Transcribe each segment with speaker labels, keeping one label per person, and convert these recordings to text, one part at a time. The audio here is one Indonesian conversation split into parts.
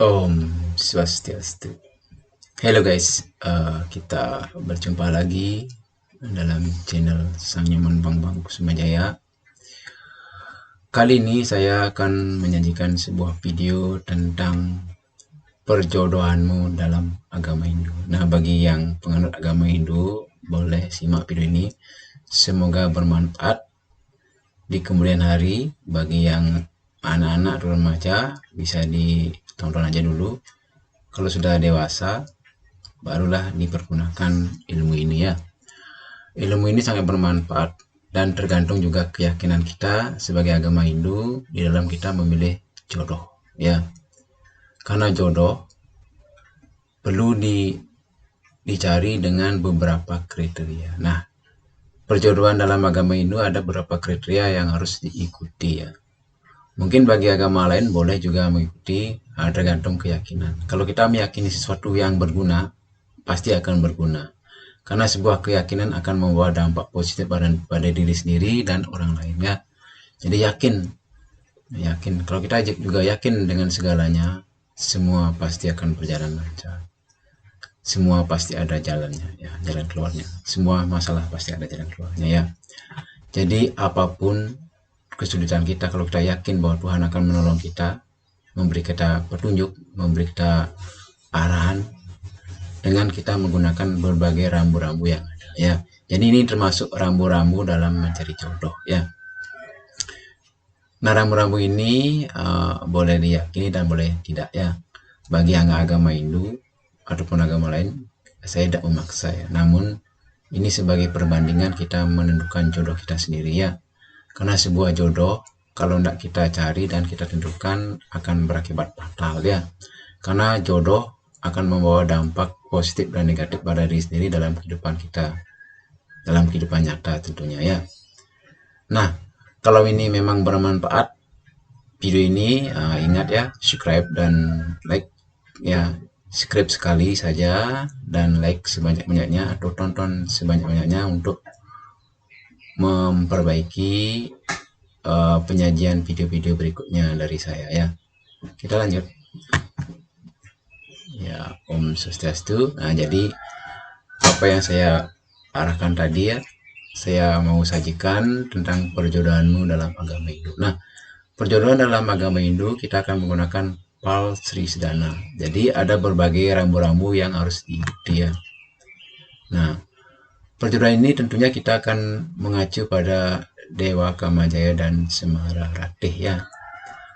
Speaker 1: Om Swastiastu. Hello guys, kita berjumpa lagi dalam channel Sang Nyoman Bang Kusuma Jaya. Kali ini saya akan menyajikan sebuah video tentang perjodohanmu dalam agama Hindu. Nah, bagi yang penganut agama Hindu, boleh simak video ini. Semoga bermanfaat di kemudian hari. Bagi yang anak-anak atau remaja, bisa ditonton aja dulu. Kalau sudah dewasa, barulah dipergunakan ilmu ini ya. Ilmu ini sangat bermanfaat dan tergantung juga keyakinan kita sebagai agama Hindu di dalam kita memilih jodoh ya. Karena jodoh perlu dicari dengan beberapa kriteria. Nah, perjodohan dalam agama Hindu ada beberapa kriteria yang harus diikuti ya. Mungkin bagi agama lain boleh juga mengikuti, tergantung keyakinan. Kalau kita meyakini sesuatu yang berguna, pasti akan berguna. Karena sebuah keyakinan akan membawa dampak positif pada diri sendiri dan orang lain ya. Jadi yakin. Kalau kita juga yakin dengan segalanya, semua pasti akan berjalan lancar. Semua pasti ada jalannya ya, jalan keluarnya. Semua masalah pasti ada jalan keluarnya ya. Jadi apapun kesulitan kita, kalau kita yakin bahwa Tuhan akan menolong kita, memberi kita petunjuk, memberi kita arahan dengan kita menggunakan berbagai rambu-rambu yang ada ya. Jadi ini termasuk rambu-rambu dalam mencari jodoh ya. Nah, rambu-rambu ini boleh diyakini dan boleh tidak ya. Bagi yang agama Hindu ataupun agama lain, saya tidak memaksa ya. Namun ini sebagai perbandingan kita menentukan jodoh kita sendiri ya. Karena sebuah jodoh kalau tidak kita cari dan kita tentukan akan berakibat fatal ya. Karena jodoh akan membawa dampak positif dan negatif pada diri sendiri dalam kehidupan kita, dalam kehidupan nyata tentunya ya. Nah, kalau ini memang bermanfaat video ini, ingat ya, subscribe dan like ya. Subscribe sekali saja dan like sebanyak-banyaknya atau tonton sebanyak-banyaknya untuk memperbaiki penyajian video-video berikutnya dari saya ya. Kita lanjut ya. Om Swastiastu. Nah, jadi apa yang saya arahkan tadi ya, saya mau sajikan tentang perjodohanmu dalam agama Hindu. Nah, perjodohan dalam agama Hindu kita akan menggunakan Pal Sri Sedana. Jadi ada berbagai rambu-rambu yang harus diikuti ya. Nah, perjodohan ini tentunya kita akan mengacu pada Dewa Kamajaya dan Semara Ratih ya.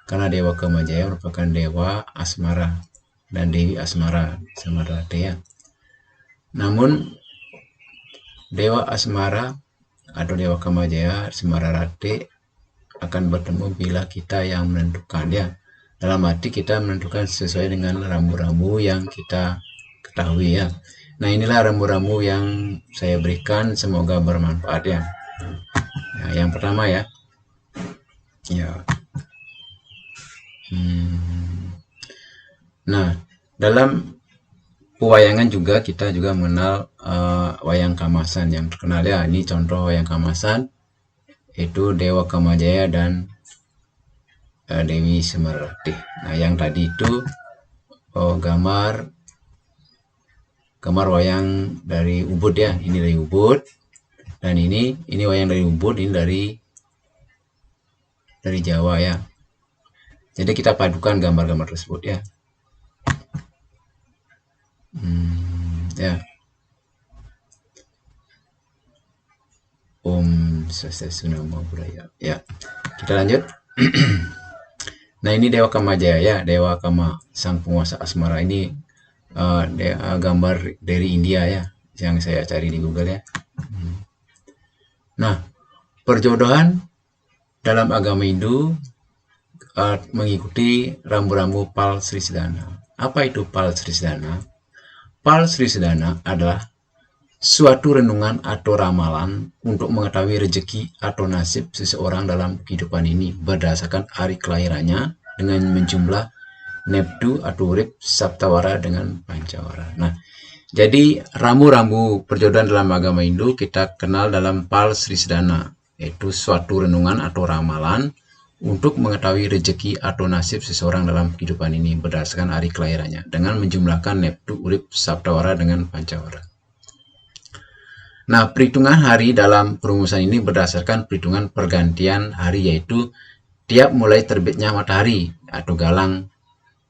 Speaker 1: Karena Dewa Kamajaya merupakan Dewa Asmara dan Dewi Asmara Semara Ratih ya. Namun Dewa Asmara atau Dewa Kamajaya Semara Ratih akan bertemu bila kita yang menentukan ya. Dalam arti kita menentukan sesuai dengan rambu-rambu yang kita ketahui ya. Nah, inilah rambu-rambu yang saya berikan, semoga bermanfaat ya. Nah, yang pertama ya. Nah, dalam pewayangan juga kita juga mengenal wayang Kamasan yang terkenal ya. Ini contoh wayang Kamasan, itu Dewa Kamajaya dan Dewi Semara Ratih. Nah, yang tadi itu gambar wayang dari Ubud ya. Ini dari Ubud dan ini wayang dari Ubud, ini dari Jawa ya. Jadi kita padukan gambar-gambar tersebut ya. Ya. Om Swastiastu Namo Buddhaya. Ya. Kita lanjut. Nah, ini Dewa Kamajaya ya, Dewa Kama, sang penguasa asmara. Ini gambar dari India ya, yang saya cari di Google ya. Nah, perjodohan dalam agama Hindu mengikuti rambu-rambu Pal Sri Sedana. Apa itu Pal Sri Sedana? Pal Sri Sedana adalah suatu renungan atau ramalan untuk mengetahui rezeki atau nasib seseorang dalam kehidupan ini berdasarkan hari kelahirannya dengan menjumlah Neptu atau Urip Saptawara dengan Pancawara. Nah, jadi rambu-rambu perjodohan dalam agama Hindu kita kenal dalam Pal Sri Sedana, yaitu suatu renungan atau ramalan untuk mengetahui rezeki atau nasib seseorang dalam kehidupan ini berdasarkan hari kelahirannya dengan menjumlahkan neptu, urip, sabdawara dengan pancawara. Nah, perhitungan hari dalam perumusan ini berdasarkan perhitungan pergantian hari, yaitu tiap mulai terbitnya matahari atau galang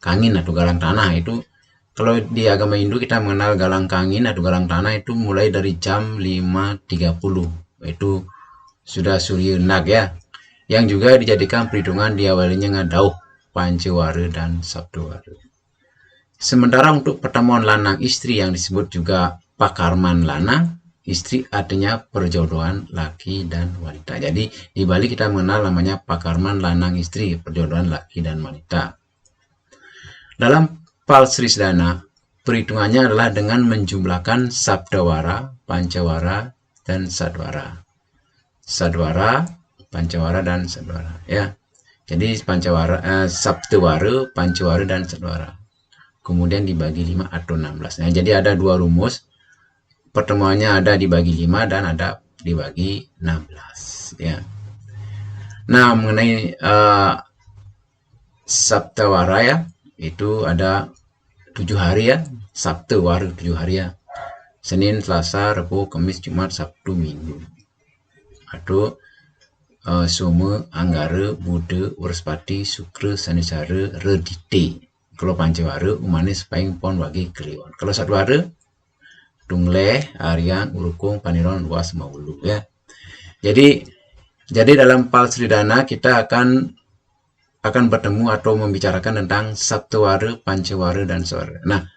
Speaker 1: kangin atau galang tanah. Itu kalau di agama Hindu kita mengenal galang kangin atau galang tanah itu mulai dari jam 5.30, itu sudah surya nag ya, yang juga dijadikan perhitungan diawalinya ngadauh, pancawara dan sabdawara. Sementara untuk pertemuan lanang istri yang disebut juga pakarman lanang, istri artinya perjodohan laki dan wanita. Jadi di Bali kita mengenal namanya pakarman lanang istri, perjodohan laki dan wanita. Dalam Palsrisdana, perhitungannya adalah dengan menjumlahkan sabdawara, pancawara, dan sadwara. Sadwara, pancawara, dan sadwara. Ya, jadi sabdawara, pancawara, dan sadwara. Kemudian dibagi 5 atau 16. Nah, jadi ada dua rumus. Pertemuannya ada dibagi 5 dan ada dibagi 16. Ya. Nah, mengenai sabdawara ya, itu ada 7 hari ya. Sabdawara 7 hari ya. Senin, Selasa, Rabu, Kamis, Jumat, Sabtu, Minggu. Atau Soma, Anggara, Buddha, Warspati, Sukra, Sanisara, Redite. Kalau pancawara, Umanis, Paing, Pon, Wage, Kliwon. Kalau sadwara, Tungleh, Aryan, Urukung, Paniron, Luas, Maulu ya. Jadi dalam Palsridana kita akan bertemu atau membicarakan tentang sabdawara, pancawara, dan sadwara. Nah,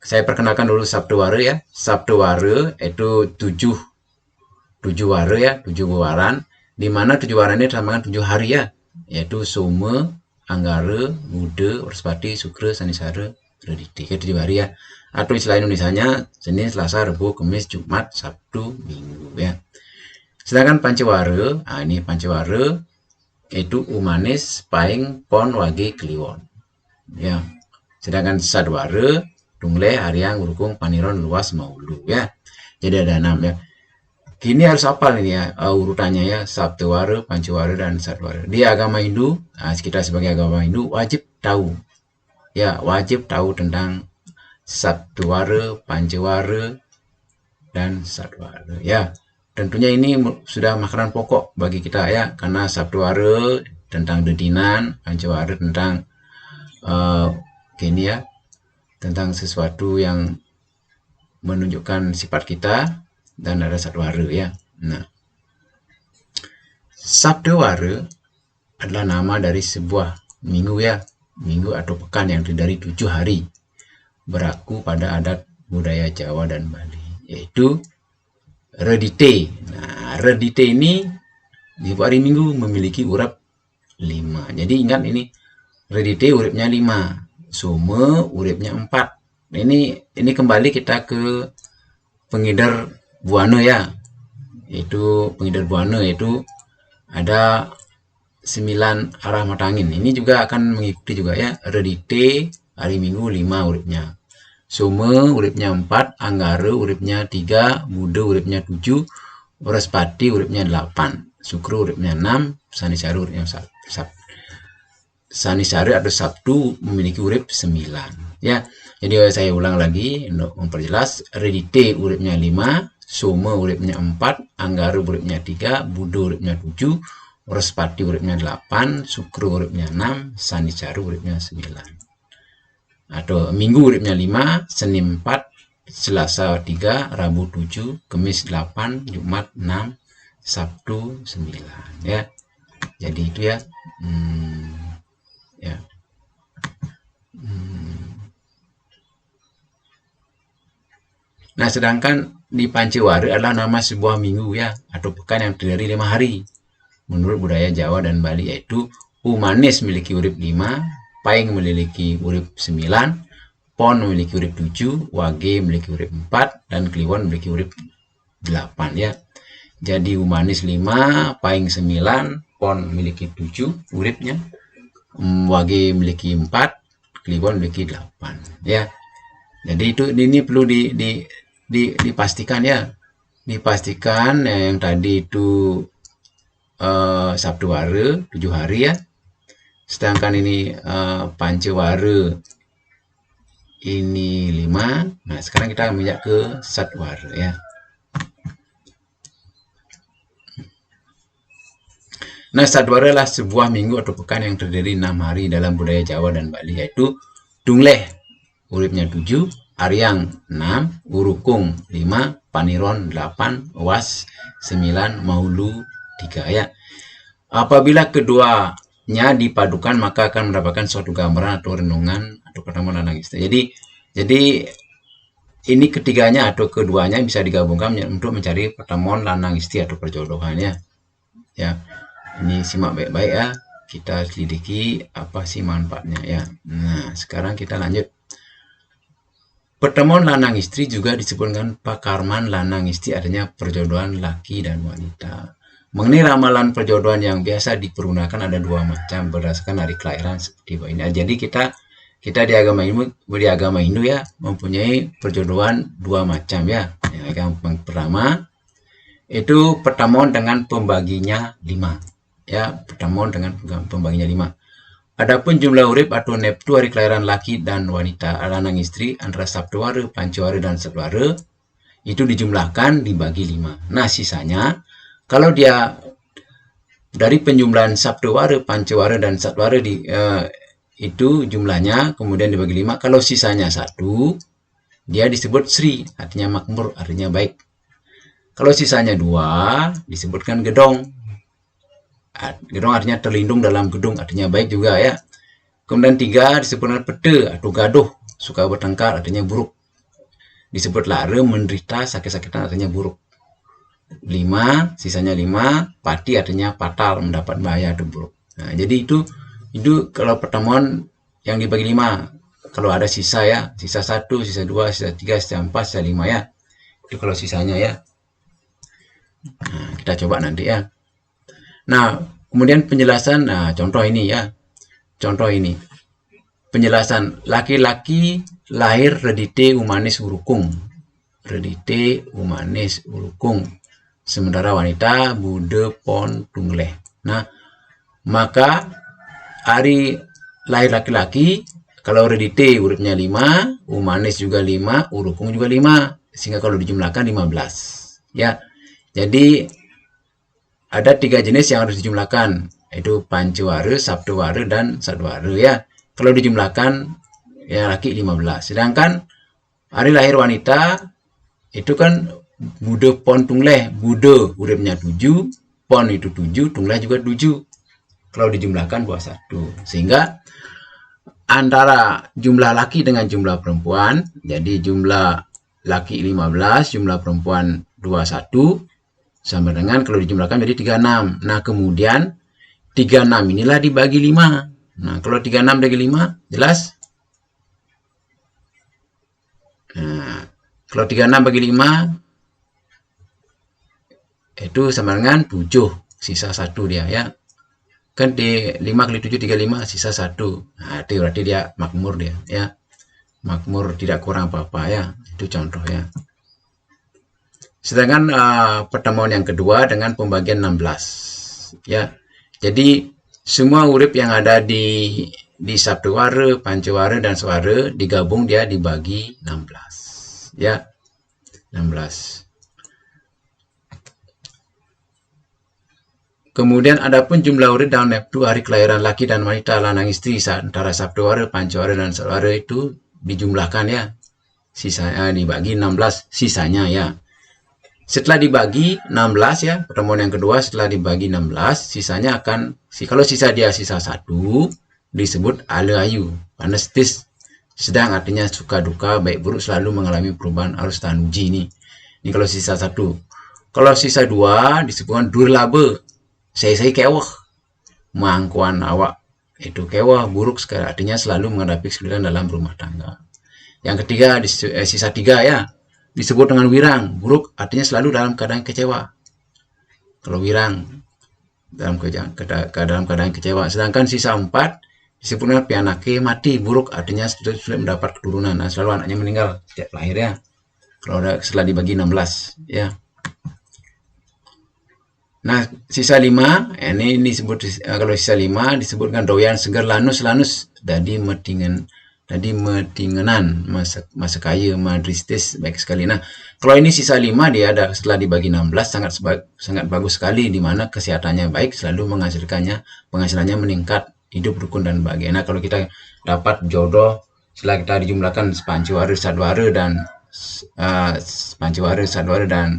Speaker 1: saya perkenalkan dulu sabdawara ya. Sabdawara itu 7 wara ya, 7 waran, di mana 7 waran ini terdapat 7 hari ya, yaitu Soma, Anggara, Buddha, Warspati, Sukra, Sanisara, Redite. 7 hari ya. Atau istilah Indonesianya Senin, Selasa, Rabu, Kamis, Jumat, Sabtu, Minggu ya. Sedangkan pancawara, ini pancawara itu Umanis, Paing, Pon, Wage, Kliwon. Ya. Sedangkan sadwara, Tungleh, Aryan, Urukung, Paniron, Luas, Maulu ya. Jadi ada 6 ya. Kini harus hafal ini ya, urutannya ya, sabdawara, pancawara, dan sadwara. Di agama Hindu, kita sebagai agama Hindu wajib tahu. Ya, wajib tahu tentang sabdawara, pancawara, dan sadwara. Ya, tentunya ini sudah makanan pokok bagi kita ya, karena sabdawara tentang dedinan, pancawara tentang ya, tentang sesuatu yang menunjukkan sifat kita, dan ada sadwara ya. Nah, sabdawara adalah nama dari sebuah minggu ya, minggu atau pekan yang terdiri dari 7 hari, berlaku pada adat budaya Jawa dan Bali, yaitu Redite. Nah, Redite ini di hari Minggu memiliki urip 5. Jadi ingat ini, Redite uripnya 5, Soma uripnya 4. Ini kembali kita ke pengidar buana ya, itu pengidar buana itu ada 9 arah mata angin. Ini juga akan mengikuti juga ya, Redite hari Minggu 5 uripnya, Soma uripnya 4, Anggara uripnya 3, Buddha uripnya 7, Warspati uripnya 8, Sukra uripnya 6, Sanisara uripnya 1. Sanisara atau Sabtu memiliki urip 9 ya. Jadi saya ulang lagi untuk memperjelas, Redite uripnya 5, Soma uripnya 4, Anggara uripnya 3, Buddha uripnya 7, Warspati uripnya 8, Sukra uripnya 6, Sanisara uripnya 9. Atau Minggu uripnya 5, Senin 4, Selasa 3, Rabu 7, Kamis 8, Jumat 6, Sabtu 9 ya. Jadi itu ya. Ya. Nah, sedangkan di pancawara adalah nama sebuah minggu ya, atau pekan yang terdiri 5 hari menurut budaya Jawa dan Bali, yaitu Umanis memiliki urip 5, Paing memiliki urip 9, Pon memiliki urip 7, Wage memiliki urip 4, dan Kliwon memiliki urip 8 ya. Jadi Umanis 5, Paing 9, Pon memiliki 7 uripnya, Wage memiliki 4, Kliwon memiliki 8 ya. Jadi ini perlu dipastikan ya. Dipastikan yang tadi itu sabdawara 7 hari ya, Sedangkan ini Pancawara ini 5. Nah, sekarang kita menginjak ke Satwara ya. Nah, Satwara adalah sebuah minggu atau pekan yang terdiri 6 hari dalam budaya Jawa dan Bali, yaitu Dungleh uripnya 7, Aryang 6, Urukung 5, Paniron 8, Was 9, Maulu 3 ya. Apabila keduanya dipadukan maka akan mendapatkan suatu gambaran atau renungan atau pertemuan lanang istri. Jadi ini ketiganya atau keduanya bisa digabungkan untuk mencari pertemuan lanang istri atau perjodohannya. Ya. Ini simak baik-baik ya. Kita selidiki apa sih manfaatnya ya. Nah, sekarang kita lanjut. Pertemuan lanang istri juga disebutkan pakarman lanang istri, adanya perjodohan laki dan wanita. Mengenai ramalan perjodohan yang biasa dipergunakan ada 2 macam berdasarkan hari kelahiran seperti ini. Jadi kita di agama Hindu ya mempunyai perjodohan 2 macam ya. Yang pertama itu pertemuan dengan pembaginya 5. Ya, pertemuan dengan pembaginya 5. Adapun jumlah urip atau neptu hari kelahiran laki dan wanita lanang istri antara Saptawara, Pancawara dan Satwara itu dijumlahkan dibagi 5. Nah, sisanya kalau dia dari penjumlahan Saptawara, Pancawara dan Satwara itu jumlahnya kemudian dibagi 5. Kalau sisanya 1, dia disebut Sri, artinya makmur, artinya baik. Kalau sisanya 2, disebutkan Gedong. Gedong artinya terlindung dalam gedung, artinya baik juga ya. Kemudian 3 disebutkan Pete atau gaduh, suka bertengkar, artinya buruk. Disebut Lara, menderita sakit-sakitan, artinya buruk. 5, sisanya 5, Pati artinya fatal, mendapat bahaya atau buruk. Nah, jadi itu kalau pertemuan yang dibagi 5. Kalau ada sisa ya, sisa 1, sisa 2, sisa 3, sisa 4, sisa 5 ya. Itu kalau sisanya ya. Nah, kita coba nanti ya. Nah, kemudian penjelasan, contoh ini ya. Contoh ini. Penjelasan, laki-laki lahir Redite Umanis Urukung. Redite Umanis Urukung. Sementara wanita Bude Pon Dungleh. Nah, maka hari lahir laki-laki, kalau Redite uripnya 5, Umanis juga 5, Urukung juga 5. Sehingga kalau dijumlahkan 15. Ya, jadi ada 3 jenis yang harus dijumlahkan, yaitu Pancawara, Saptawara, dan Satwara ya. Kalau dijumlahkan ya laki 15. Sedangkan hari lahir wanita itu kan Bude Pon Tungleh. Bude uripnya 7, Pon itu 7, Tungleh juga 7. Kalau dijumlahkan 21. Sehingga antara jumlah laki dengan jumlah perempuan, jadi jumlah laki 15, jumlah perempuan 21, sama dengan kalau dijumlahkan jadi 36. Nah, kemudian 36 inilah dibagi 5. Nah, kalau 36 bagi 5, jelas? Nah, kalau 36 bagi 5, itu sama dengan 7. Sisa 1 dia ya. Kan di 5 kali 7, 35, sisa 1. Nah, itu berarti dia makmur dia ya. Makmur, tidak kurang apa-apa ya. Itu contoh ya. Sedangkan pertemuan yang kedua dengan pembagian 16 ya. Jadi semua urip yang ada di Saptawara, Pancawara dan Satwara digabung dia dibagi 16 ya. 16. Kemudian adapun jumlah urip dalam neptu hari kelahiran laki dan wanita lanang istri antara Saptawara, Pancawara dan Satwara itu dijumlahkan ya. Sisanya dibagi 16, sisanya ya. Setelah dibagi 16 ya, pertemuan yang kedua setelah dibagi 16, sisanya akan, kalau sisa dia sisa 1, disebut Alayu, panestis, sedang artinya suka duka, baik buruk selalu mengalami perubahan arus tahan uji ini. Ini kalau sisa 1. Kalau sisa 2, disebutkan Durlaba, saya kewah, mangkuan awak, itu kewah, buruk sekali, artinya selalu menghadapi kesulitan dalam rumah tangga. Yang ketiga, sisa 3 ya, disebut dengan wirang, buruk artinya selalu dalam keadaan kecewa. Kalau wirang dalam keadaan kecewa. Sedangkan sisa 4 disebut dengan pianake mati, buruk artinya sulit mendapat keturunan. Nah, selalu anaknya meninggal sejak lahir ya. Kalau setelah dibagi 16 ya. Nah, sisa 5, ini disebut kalau sisa 5 disebutkan doyan segar lanus dadi metingenan masa kaya madristis baik sekali. Nah, kalau ini sisa 5 dia ada setelah dibagi 16 sangat bagus sekali di mana kesehatannya baik, selalu penghasilannya meningkat, hidup rukun dan bahagia. Nah, kalau kita dapat jodoh setelah kita dijumlahkan Pancawara, Sadwara dan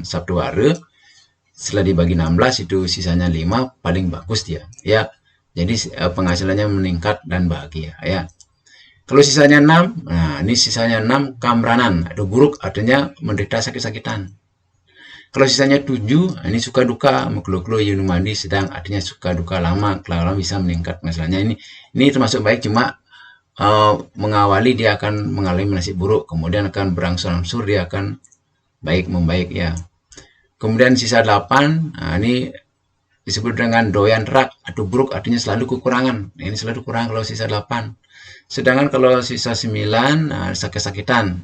Speaker 1: Sabtuwara, setelah dibagi 16 itu sisanya 5, paling bagus dia ya. Jadi penghasilannya meningkat dan bahagia ya. Kalau sisanya 6, nah ini sisanya 6 kamranan, aduh buruk, artinya menderita sakit-sakitan. Kalau sisanya 7, ini suka duka, meklo-klo yunumandi sedang, artinya suka duka lama bisa meningkat penghasilannya. Ini termasuk baik, cuma mengawali dia akan mengalami nasib buruk, kemudian akan berangsur-angsur dia akan membaik ya. Kemudian sisa 8, nah ini disebut dengan doyan rak atau buruk, artinya selalu kekurangan. Ini selalu kurang kalau sisa 8. Sedangkan kalau sisa 9, nah, sakit-sakitan.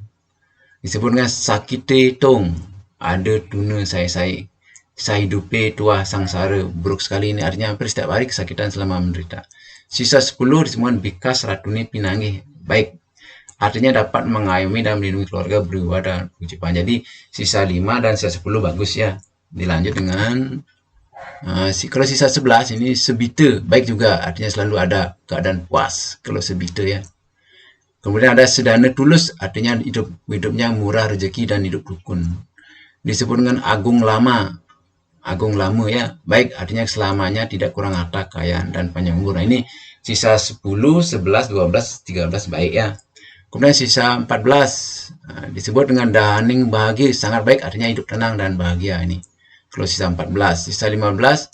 Speaker 1: Disebut dengan sakite tong, ada tuna saya hidupe tua sangsara, buruk sekali ini, artinya hampir setiap hari kesakitan selama menderita. Sisa 10 disebut bikas ratuni pinanggih, baik, artinya dapat mengayomi dan melindungi keluarga, beribadah, ucapan. Jadi sisa 5 dan sisa 10 bagus ya. Dilanjut dengan kalau sisa 11 ini sebita, baik juga, artinya selalu ada keadaan puas kalau sebita ya. Kemudian ada sedana tulus, artinya hidupnya murah rezeki dan hidup rukun. Disebut dengan agung lama ya, baik, artinya selamanya tidak kurang harta, kekayaan dan panjang umur. Nah, ini sisa 10, 11, 12, 13 baik ya. Kemudian sisa 14 disebut dengan dahaning bahagia, sangat baik, artinya hidup tenang dan bahagia ini. Kalau sisa 14, sisa 15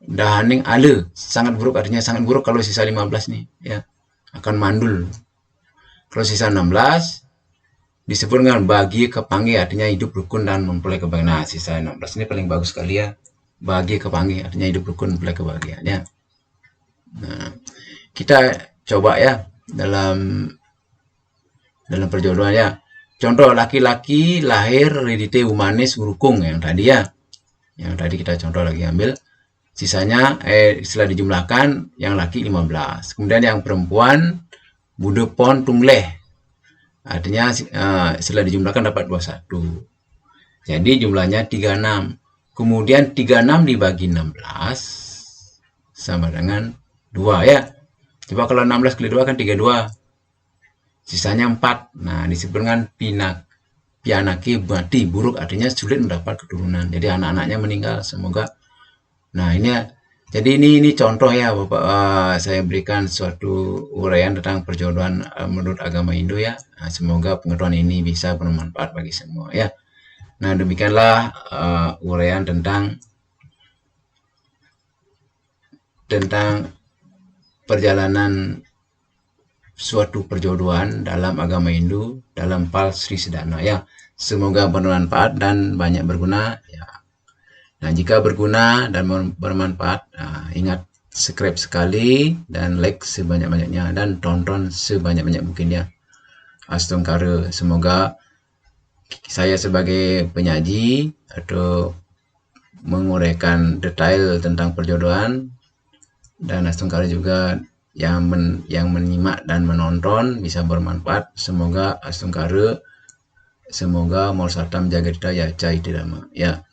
Speaker 1: dahaning ale, sangat buruk, artinya sangat buruk kalau sisa 15 nih ya, akan mandul. Kalau sisa 16 disebut dengan bahagia kepanggih, artinya hidup rukun dan memperoleh kebahagiaan. Nah, sisa 16 ini paling bagus sekali ya, bahagia kepanggih, artinya hidup rukun memperoleh kebahagiaan ya. Nah, kita coba ya dalam perjodohan ya. Contoh, laki-laki lahir heredite humanis urukung yang tadi ya. Yang tadi kita contoh lagi ambil. Sisanya setelah dijumlahkan yang laki 15. Kemudian yang perempuan budepon tungleh. Artinya setelah dijumlahkan dapat 21. Jadi jumlahnya 36. Kemudian 36 dibagi 16 sama dengan 2 ya. Coba kalau 16 kali 2 kan 32. Sisanya 4. Nah, disebut dengan pianaki mati, buruk, artinya sulit mendapat keturunan. Jadi anak-anaknya meninggal, semoga. Nah, jadi ini contoh ya Bapak, saya berikan suatu uraian tentang perjodohan menurut agama Hindu ya. Nah, semoga pengetahuan ini bisa bermanfaat bagi semua ya. Nah, demikianlah uraian tentang perjalanan suatu perjodohan dalam agama Hindu dalam Pal Sri Sedana ya. Semoga bermanfaat dan banyak berguna ya. Nah, jika berguna dan bermanfaat, ingat subscribe sekali dan like sebanyak-banyaknya dan tonton sebanyak-banyak mungkin ya. Astungkara, semoga saya sebagai penyaji atau menguraikan detail tentang perjodohan, dan Astungkara juga yang menyimak dan menonton bisa bermanfaat. Semoga Astungkara, semoga Morsartam Jagadita ya Caitidama ya.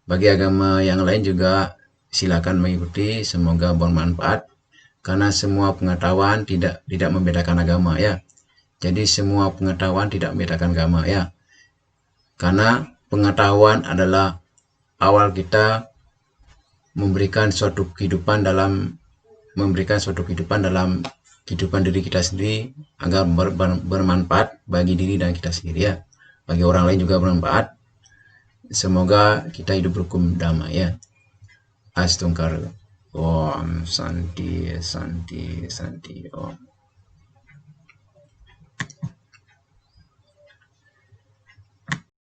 Speaker 1: Bagi agama yang lain juga silakan mengikuti, semoga bermanfaat karena semua pengetahuan tidak membedakan agama ya. Jadi semua pengetahuan tidak membedakan agama ya. Karena pengetahuan adalah awal kita memberikan suatu kehidupan dalam kehidupan diri kita sendiri agar bermanfaat bagi diri dan kita sendiri ya. Bagi orang lain juga bermanfaat. Semoga kita hidup rukun damai ya. Astungkara. Om Santi Santi Santi Om.